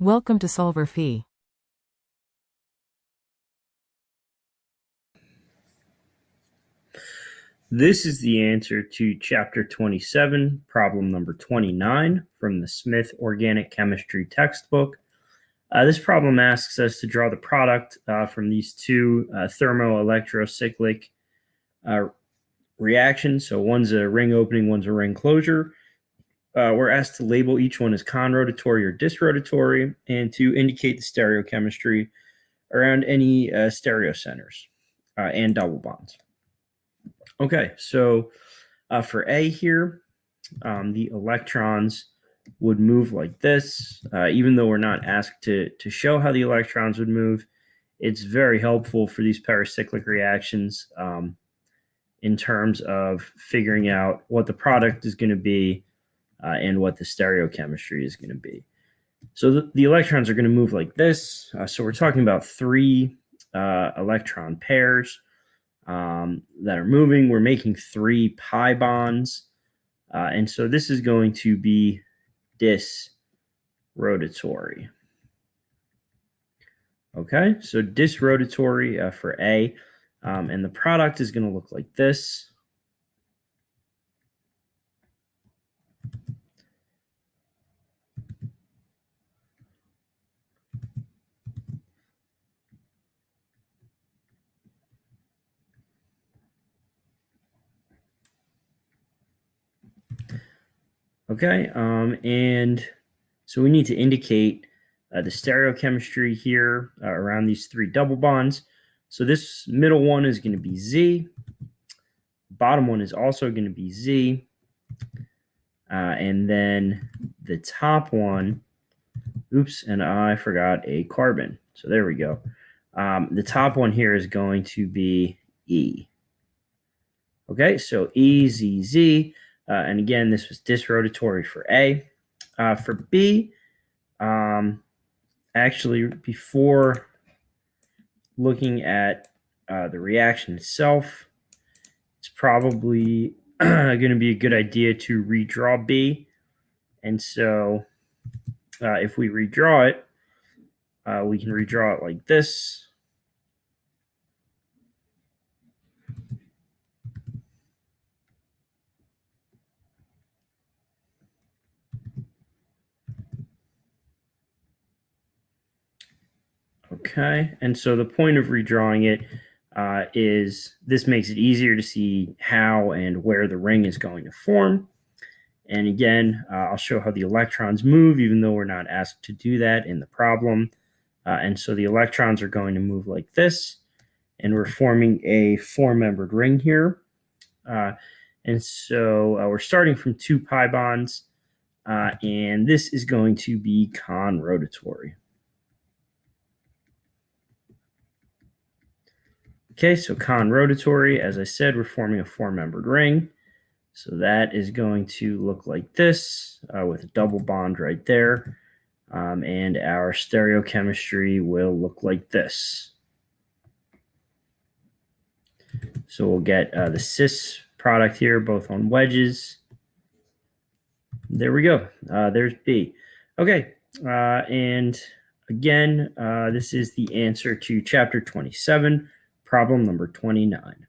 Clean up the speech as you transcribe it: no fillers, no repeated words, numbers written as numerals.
Welcome to solverfy. This is the answer to Chapter 27, problem number 29 from the Smith Organic Chemistry textbook. This problem asks us to draw the product from these two thermoelectrocyclic reactions. So one's a ring opening, one's a ring closure. We're asked to label each one as conrotatory or disrotatory and to indicate the stereochemistry around any stereocenters and double bonds. Okay, so for A here, the electrons would move like this. Even though we're not asked to show how the electrons would move, it's very helpful for these paracyclic reactions in terms of figuring out what the product is going to be and what the stereochemistry is going to be. So the electrons are going to move like this. So we're talking about three electron pairs that are moving. We're making three pi bonds. And so this is going to be disrotatory. Okay, so disrotatory for A. And the product is going to look like this. Okay, and so we need to indicate the stereochemistry here around these three double bonds. So this middle one is going to be Z. Bottom one is also going to be Z. And then the top one, oops, and I forgot a carbon. So there we go. The top one here is going to be E. Okay, so E, Z, Z. And again, this was disrotatory for A. For B, actually, before looking at the reaction itself, it's probably going to be a good idea to redraw B. And so if we redraw it, we can redraw it like this. Okay, and so the point of redrawing it is this makes it easier to see how and where the ring is going to form. And again, I'll show how the electrons move, even though we're not asked to do that in the problem. And so the electrons are going to move like this, and we're forming a four-membered ring here. And so we're starting from two pi bonds, and this is going to be conrotatory. Okay, so conrotatory, as I said, we're forming a four-membered ring. So that is going to look like this with a double bond right there. And our stereochemistry will look like this. So we'll get the cis product here, both on wedges. There we go. There's B. Okay, and again, this is the answer to Chapter 27, problem number 29.